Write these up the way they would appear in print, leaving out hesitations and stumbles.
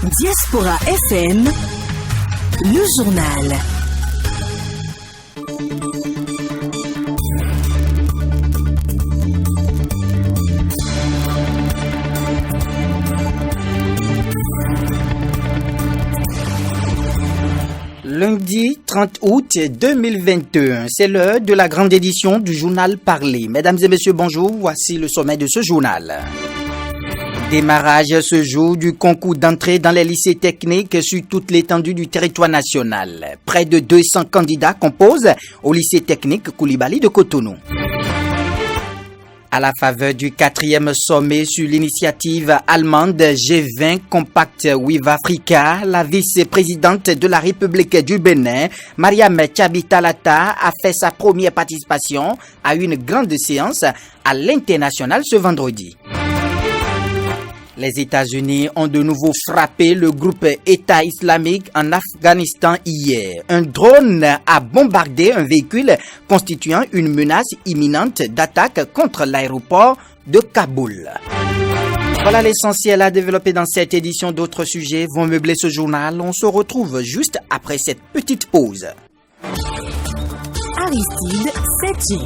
Diaspora FM, le journal. Lundi 30 août 2021, c'est l'heure de la grande édition du journal Parler. Mesdames et messieurs, bonjour, voici le sommet de ce journal. Démarrage ce jour du concours d'entrée dans les lycées techniques sur toute l'étendue du territoire national. Près de 200 candidats composent au lycée technique Koulibaly de Cotonou. À la faveur du 4e sommet sur l'initiative allemande G20 Compact with Africa, la vice-présidente de la République du Bénin, Mariam Tchabi-Talata, a fait sa première participation à une grande séance à l'international ce vendredi. Les États-Unis ont de nouveau frappé le groupe État islamique en Afghanistan hier. Un drone a bombardé un véhicule constituant une menace imminente d'attaque contre l'aéroport de Kaboul. Voilà l'essentiel à développer dans cette édition. D'autres sujets vont meubler ce journal. On se retrouve juste après cette petite pause. Aristide Sethi.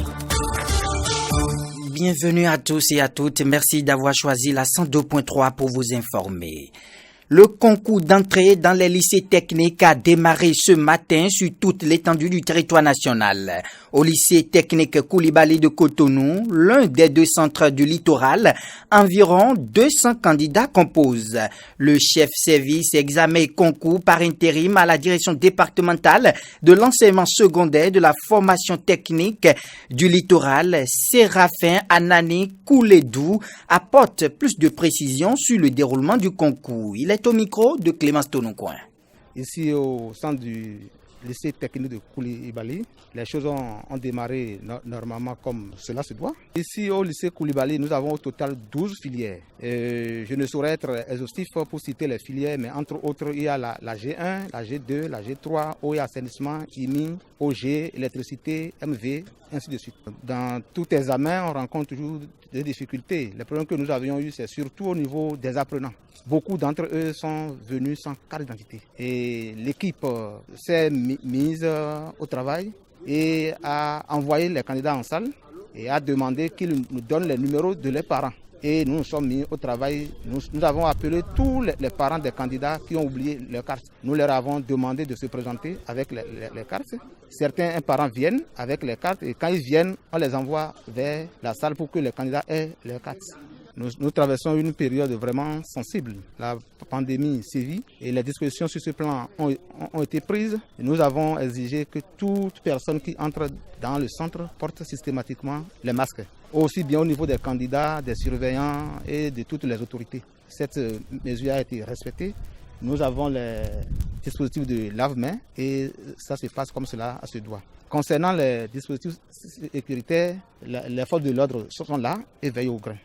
Bienvenue à tous et à toutes. Merci d'avoir choisi la 102.3 pour vous informer. Le concours d'entrée dans les lycées techniques a démarré ce matin sur toute l'étendue du territoire national. Au lycée technique Koulibaly de Cotonou, l'un des deux centres du littoral, environ 200 candidats composent. Le chef service examen et concours par intérim à la direction départementale de l'enseignement secondaire de la formation technique du littoral, Séraphin Anani Kouledou, apporte plus de précisions sur le déroulement du concours. Il est au micro de Clémence Tononcoin. Ici au centre du lycée technique de Koulibaly, les choses ont démarré normalement comme cela se doit. Ici au lycée Koulibaly, nous avons au total 12 filières. Je ne saurais être exhaustif pour citer les filières, mais entre autres, il y a la G1, la G2, la G3, eau et assainissement, IMI, OG, électricité, MV, ainsi de suite. Dans tout examen, on rencontre toujours des difficultés. Les problèmes que nous avions eus, c'est surtout au niveau des apprenants. Beaucoup d'entre eux sont venus sans carte d'identité. Et l'équipe s'est mise au travail et a envoyé les candidats en salle et a demandé qu'ils nous donnent les numéros de leurs parents. Et nous nous sommes mis au travail. Nous avons appelé tous les parents des candidats qui ont oublié leurs cartes. Nous leur avons demandé de se présenter avec les cartes. Certains parents viennent avec les cartes et quand ils viennent, on les envoie vers la salle pour que les candidats aient leurs cartes. Nous traversons une période vraiment sensible. La pandémie sévit et les dispositions sur ce plan ont été prises. Et nous avons exigé que toute personne qui entre dans le centre porte systématiquement les masques, aussi bien au niveau des candidats, des surveillants et de toutes les autorités. Cette mesure a été respectée. Nous avons les dispositifs de lave-mains et ça se passe comme cela se doit. Concernant les dispositifs sécuritaires, les forces de l'ordre sont là et veillent au grain.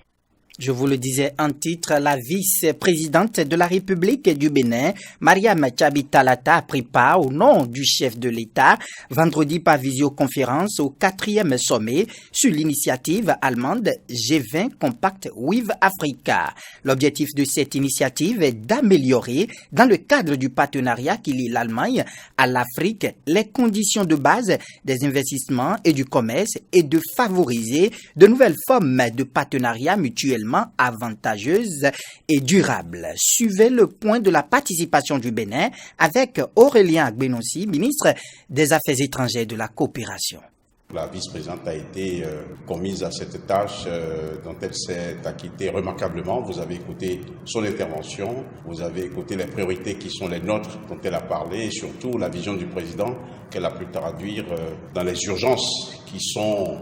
Je vous le disais en titre, la vice-présidente de la République du Bénin, Mariam Tchabi-Talata, a pris part au nom du chef de l'État vendredi par visioconférence au 4e sommet sur l'initiative allemande G20 Compact with Africa. L'objectif de cette initiative est d'améliorer, dans le cadre du partenariat qui lie l'Allemagne à l'Afrique, les conditions de base des investissements et du commerce et de favoriser de nouvelles formes de partenariat mutuel avantageuse et durable. Suivez le point de la participation du Bénin avec Aurélien Agbenossi, ministre des Affaires étrangères de la coopération. La vice-présidente a été commise à cette tâche dont elle s'est acquittée remarquablement. Vous avez écouté son intervention, vous avez écouté les priorités qui sont les nôtres dont elle a parlé et surtout la vision du président qu'elle a pu traduire dans les urgences qui sont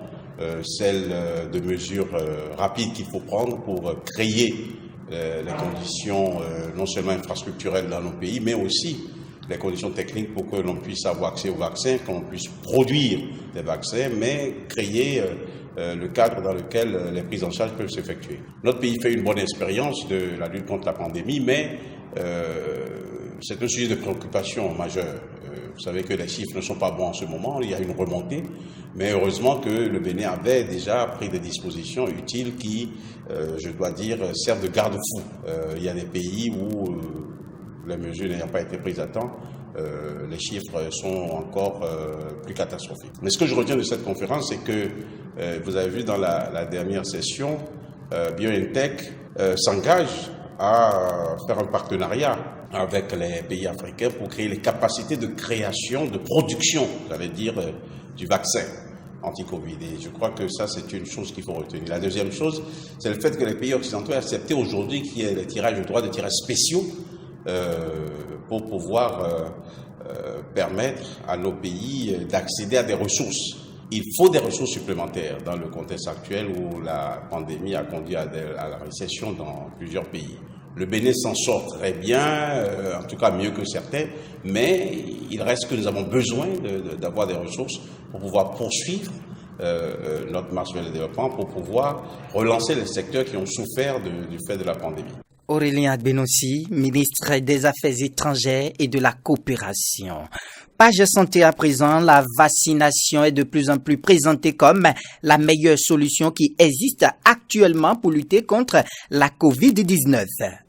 celles de mesures rapides qu'il faut prendre pour créer les conditions non seulement infrastructurelles dans nos pays, mais aussi les conditions techniques pour que l'on puisse avoir accès aux vaccins, qu'on puisse produire des vaccins, mais créer le cadre dans lequel les prises en charge peuvent s'effectuer. Notre pays fait une bonne expérience de la lutte contre la pandémie, mais c'est un sujet de préoccupation majeure. Vous savez que les chiffres ne sont pas bons en ce moment, il y a une remontée, mais heureusement que le Bénin avait déjà pris des dispositions utiles qui, je dois dire, servent de garde-fou. Il y a des pays où les mesures n'ayant pas été prises à temps, les chiffres sont encore plus catastrophiques. Mais ce que je retiens de cette conférence, c'est que vous avez vu dans la dernière session, BioNTech s'engage à faire un partenariat avec les pays africains pour créer les capacités de création, de production, j'allais dire, du vaccin anti-Covid. Et je crois que ça, c'est une chose qu'il faut retenir. La deuxième chose, c'est le fait que les pays occidentaux aient accepté aujourd'hui qu'il y ait le droit de tirages spéciaux pour pouvoir permettre à nos pays d'accéder à des ressources. Il faut des ressources supplémentaires dans le contexte actuel où la pandémie a conduit à la récession dans plusieurs pays. Le Bénin s'en sort très bien, en tout cas mieux que certains, mais il reste que nous avons besoin d'avoir des ressources pour pouvoir poursuivre notre marche vers le développement, pour pouvoir relancer les secteurs qui ont souffert du fait de la pandémie. Aurélien Agbenossi, ministre des Affaires étrangères et de la coopération. Page santé à présent, la vaccination est de plus en plus présentée comme la meilleure solution qui existe actuellement pour lutter contre la COVID-19.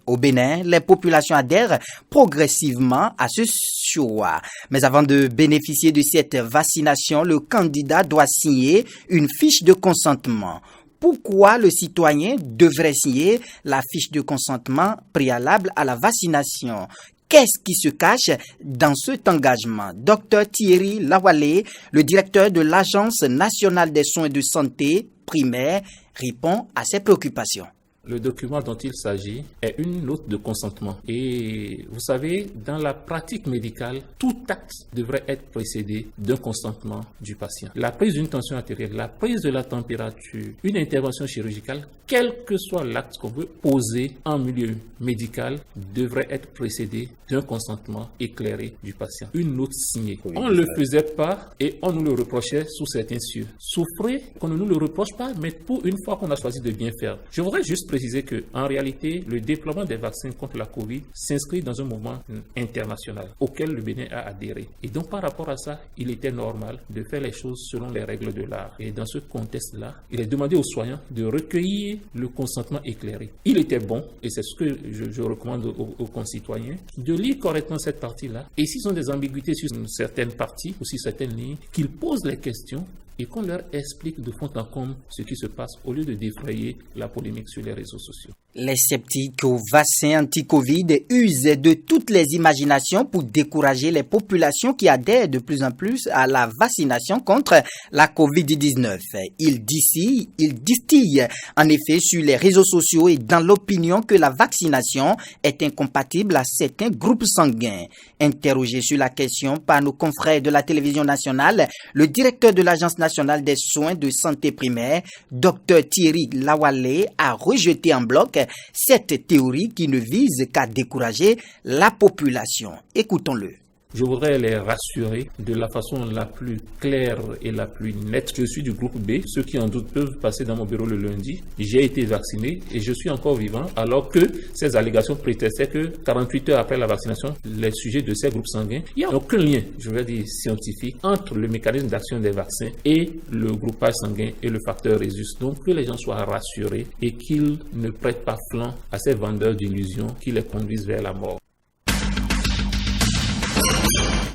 Au Bénin, les populations adhèrent progressivement à ce choix. Mais avant de bénéficier de cette vaccination, le candidat doit signer une fiche de consentement. Pourquoi le citoyen devrait signer la fiche de consentement préalable à la vaccination? Qu'est-ce qui se cache dans cet engagement? Dr Thierry Lawalé, le directeur de l'Agence nationale des soins de santé primaire, répond à ces préoccupations. Le document dont il s'agit est une note de consentement. Et vous savez, dans la pratique médicale, tout acte devrait être précédé d'un consentement du patient. La prise d'une tension artérielle, la prise de la température, une intervention chirurgicale, quel que soit l'acte qu'on veut poser en milieu médical, devrait être précédé d'un consentement éclairé du patient. Une note signée. On ne le faisait pas et on nous le reprochait sous certains cieux. Souffrez qu'on ne nous le reproche pas, mais pour une fois qu'on a choisi de bien faire. Je voudrais juste préciser qu'en réalité, le déploiement des vaccins contre la COVID s'inscrit dans un mouvement international auquel le Bénin a adhéré. Et donc, par rapport à ça, il était normal de faire les choses selon les règles de l'art. Et dans ce contexte-là, il est demandé aux soignants de recueillir le consentement éclairé. Il était bon, et c'est ce que je recommande aux concitoyens, de lire correctement cette partie-là. Et s'ils ont des ambiguïtés sur certaines parties ou sur certaines lignes, qu'ils posent les questions et qu'on leur explique de fond en comble ce qui se passe au lieu de défrayer la polémique sur les réseaux sociaux. Les sceptiques au vaccin anti-Covid usent de toutes les imaginations pour décourager les populations qui adhèrent de plus en plus à la vaccination contre la COVID-19. Ils distillent en effet sur les réseaux sociaux et dans l'opinion que la vaccination est incompatible à certains groupes sanguins. Interrogé sur la question par nos confrères de la télévision nationale, le directeur de l'Agence nationale des soins de santé primaire, Dr Thierry Lawalé, a rejeté en bloc cette théorie qui ne vise qu'à décourager la population. Écoutons-le. Je voudrais les rassurer de la façon la plus claire et la plus nette. Je suis du groupe B. Ceux qui en doutent peuvent passer dans mon bureau le lundi. J'ai été vacciné et je suis encore vivant, alors que ces allégations prétestaient que 48 heures après la vaccination, les sujets de ces groupes sanguins, il n'y a aucun lien, je veux dire scientifique, entre le mécanisme d'action des vaccins et le groupage sanguin et le facteur Rhésus. Donc que les gens soient rassurés et qu'ils ne prêtent pas flanc à ces vendeurs d'illusions qui les conduisent vers la mort.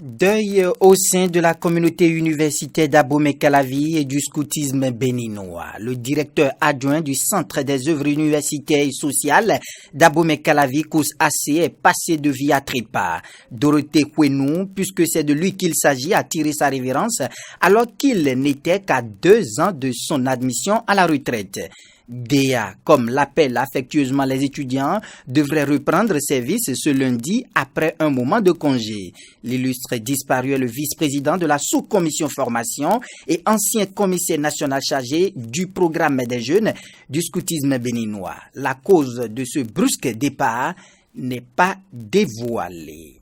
Deuil au sein de la communauté universitaire d'Abomey-Calavi et du scoutisme béninois. Le directeur adjoint du Centre des œuvres universitaires et sociales d'Abomey-Calavi, Kous AC, est passé de vie à trépas. Dorothée Kwenou, puisque c'est de lui qu'il s'agit, a tiré sa révérence alors qu'il n'était qu'à 2 ans de son admission à la retraite. DA, comme l'appellent affectueusement les étudiants, devrait reprendre service ce lundi après un moment de congé. L'illustre disparu est le vice-président de la sous-commission formation et ancien commissaire national chargé du programme des jeunes du scoutisme béninois. La cause de ce brusque départ n'est pas dévoilée.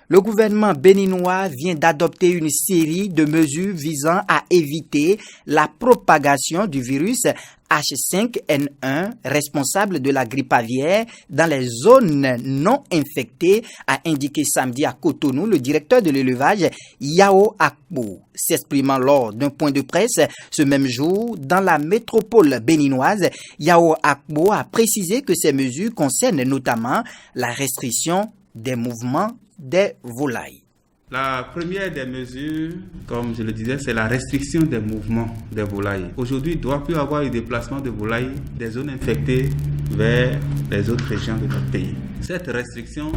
Le gouvernement béninois vient d'adopter une série de mesures visant à éviter la propagation du virus H5N1, responsable de la grippe aviaire, dans les zones non infectées, a indiqué samedi à Cotonou le directeur de l'élevage Yao Akbo. S'exprimant lors d'un point de presse ce même jour dans la métropole béninoise, Yao Akbo a précisé que ces mesures concernent notamment la restriction des mouvements des volailles. La première des mesures, comme je le disais, c'est la restriction des mouvements des volailles. Aujourd'hui, il ne doit plus y avoir le déplacement de volailles des zones infectées vers les autres régions de notre pays. Cette restriction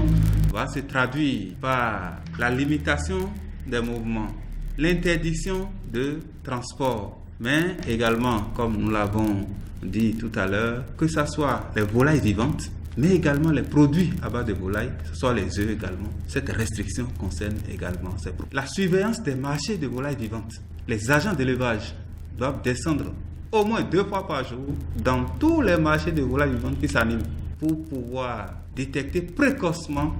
va se traduire par la limitation des mouvements, l'interdiction de transport, mais également, comme nous l'avons dit tout à l'heure, que ce soit les volailles vivantes, mais également les produits à base de volailles, que ce soit les œufs également. Cette restriction concerne également ces produits. La surveillance des marchés de volailles vivantes. Les agents d'élevage doivent descendre au moins 2 fois par jour dans tous les marchés de volailles vivantes qui s'animent pour pouvoir détecter précocement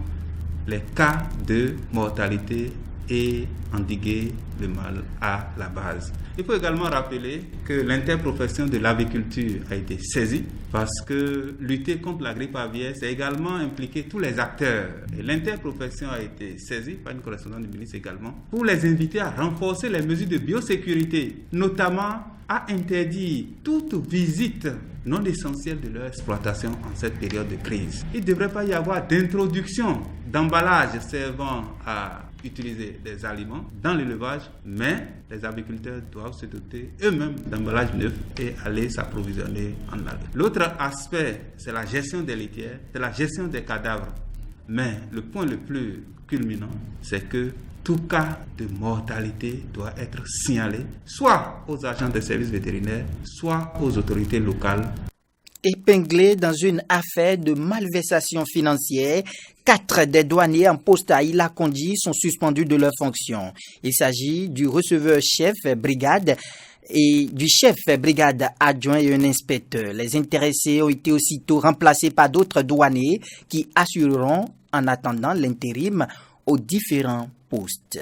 les cas de mortalité et endiguer le mal à la base. Il faut également rappeler que l'interprofession de l'aviculture a été saisie parce que lutter contre la grippe aviaire, c'est également impliquer tous les acteurs. Et l'interprofession a été saisie par une correspondante du ministre également pour les inviter à renforcer les mesures de biosécurité, notamment à interdire toute visite non essentielle de leur exploitation en cette période de crise. Il ne devrait pas y avoir d'introduction d'emballage servant à utiliser des aliments dans l'élevage, mais les agriculteurs doivent se doter eux-mêmes d'emballages neufs et aller s'approvisionner en algue. L'autre aspect, c'est la gestion des litières, c'est la gestion des cadavres. Mais le point le plus culminant, c'est que tout cas de mortalité doit être signalé soit aux agents des services vétérinaires, soit aux autorités locales. Épinglés dans une affaire de malversation financière, 4 des douaniers en poste à Ilakondi sont suspendus de leurs fonctions. Il s'agit du receveur-chef brigade et du chef brigade adjoint et un inspecteur. Les intéressés ont été aussitôt remplacés par d'autres douaniers qui assureront en attendant l'intérim aux différents postes.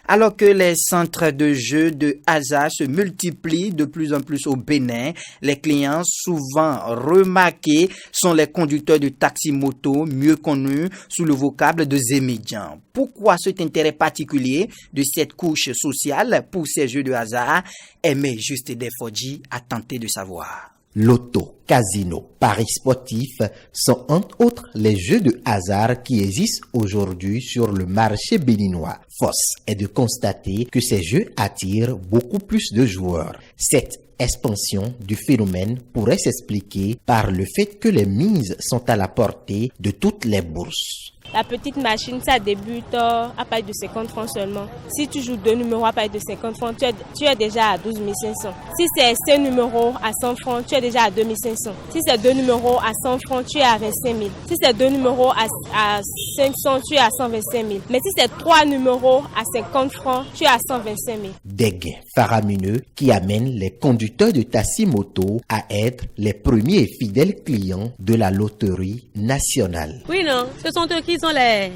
Alors que les centres de jeux de hasard se multiplient de plus en plus au Bénin, les clients souvent remarqués sont les conducteurs de taxi-moto, mieux connus sous le vocable de Zémédian. Pourquoi cet intérêt particulier de cette couche sociale pour ces jeux de hasard? Aimé Juste Desfodji a tenté de savoir. Loto, casino, paris sportifs sont entre autres les jeux de hasard qui existent aujourd'hui sur le marché béninois. Force est de constater que ces jeux attirent beaucoup plus de joueurs. Cette expansion du phénomène pourrait s'expliquer par le fait que les mises sont à la portée de toutes les bourses. La petite machine, ça débute à partir de 50 francs seulement. Si tu joues 2 numéros à partir de 50 francs, tu es déjà à 12 500. Si c'est 5 numéros à 100 francs, tu es déjà à 2 500. Si c'est 2 numéros à 100 francs, tu es à 25 000. Si c'est 2 numéros à 500, tu es à 125 000. Mais si c'est 3 numéros à 50 francs, tu es à 125 000. Des gains faramineux qui amènent les conducteurs de taxi-moto à être les premiers et fidèles clients de la loterie nationale. Oui, non, ce sont eux qui sont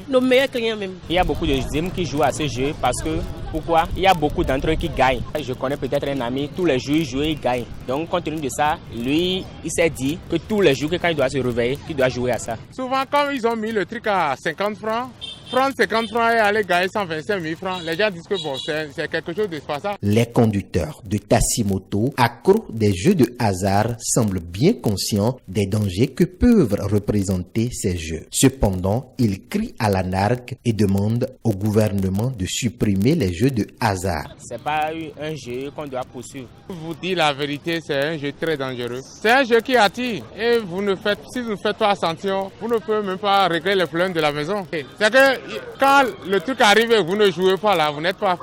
nos meilleurs clients même. Il y a beaucoup de Zim qui jouent à ce jeu parce que, pourquoi? Il y a beaucoup d'entre eux qui gagnent. Je connais peut-être un ami, tous les jours il joue et il gagne. Donc compte tenu de ça, lui, il s'est dit que tous les jours, quand il doit se réveiller, il doit jouer à ça. Souvent, comme ils ont mis le truc à 50 francs, prendre 50 francs et aller gagner 125 000 francs, les gens disent que bon, c'est quelque chose de spécial. Les conducteurs de taxi-moto, accros des jeux de hasard, semblent bien conscients des dangers que peuvent représenter ces jeux. Cependant, ils crient à la nargue et demandent au gouvernement de supprimer les jeux de hasard. C'est pas un jeu qu'on doit poursuivre. Je vous dis la vérité, c'est un jeu très dangereux. C'est un jeu qui attire et si vous ne faites pas attention, vous ne pouvez même pas régler les problèmes de la maison. C'est que quand le truc arrive et vous ne jouez pas là, vous n'êtes pas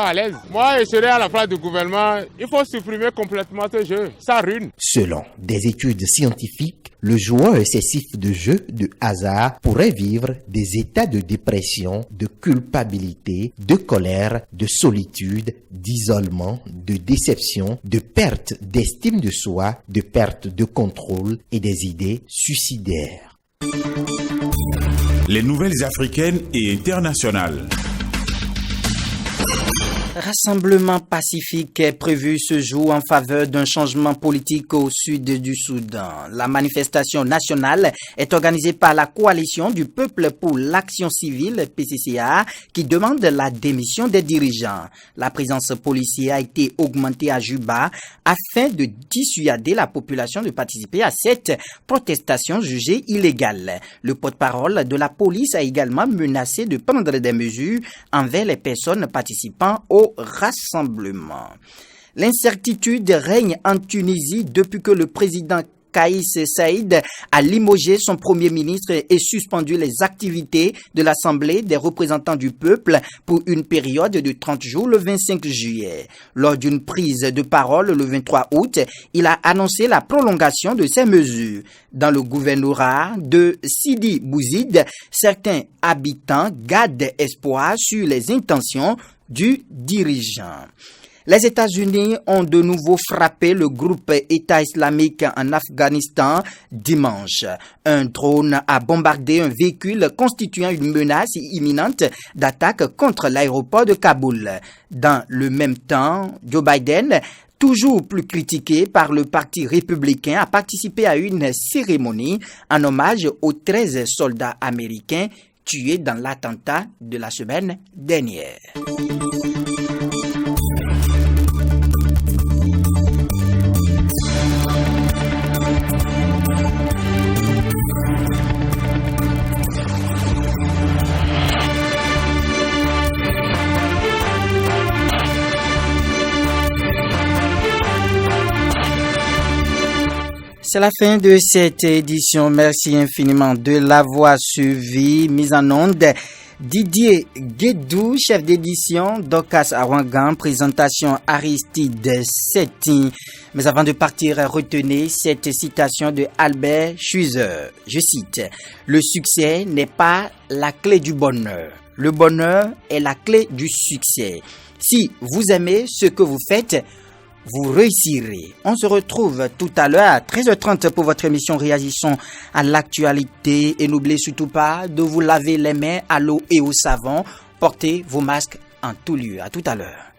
à l'aise. Moi, je serais à la place du gouvernement, il faut supprimer complètement ce jeu. Ça ruine. Selon des études scientifiques, le joueur excessif de jeux de hasard pourrait vivre des états de dépression, de culpabilité, de colère, de solitude, d'isolement, de déception, de perte d'estime de soi, de perte de contrôle et des idées suicidaires. Les nouvelles africaines et internationales. rassemblement pacifique est prévu ce jour en faveur d'un changement politique au sud du Soudan. La manifestation nationale est organisée par la Coalition du Peuple pour l'Action Civile, PCCA, qui demande la démission des dirigeants. La présence policière a été augmentée à Juba afin de dissuader la population de participer à cette protestation jugée illégale. Le porte-parole de la police a également menacé de prendre des mesures envers les personnes participant au rassemblement. L'incertitude règne en Tunisie depuis que le président Kais Saied a limogé son premier ministre et suspendu les activités de l'Assemblée des représentants du peuple pour une période de 30 jours le 25 juillet. Lors d'une prise de parole le 23 août, il a annoncé la prolongation de ces mesures. Dans le gouvernorat de Sidi Bouzid, certains habitants gardent espoir sur les intentions du dirigeant. Les États-Unis ont de nouveau frappé le groupe État islamique en Afghanistan dimanche. Un drone a bombardé un véhicule constituant une menace imminente d'attaque contre l'aéroport de Kaboul. Dans le même temps, Joe Biden, toujours plus critiqué par le Parti républicain, a participé à une cérémonie en hommage aux 13 soldats américains tués dans l'attentat de la semaine dernière. C'est la fin de cette édition. Merci infiniment de l'avoir suivi. Mise en onde, Didier Guédou, chef d'édition, Dorcas Awangan, présentation Aristide Setin. Mais avant de partir, retenez cette citation de Albert Schweitzer. Je cite, « Le succès n'est pas la clé du bonheur. Le bonheur est la clé du succès. Si vous aimez ce que vous faites, vous réussirez. » On se retrouve tout à l'heure à 13h30 pour votre émission Réagissons à l'actualité. Et n'oubliez surtout pas de vous laver les mains à l'eau et au savon. Portez vos masques en tout lieu. À tout à l'heure.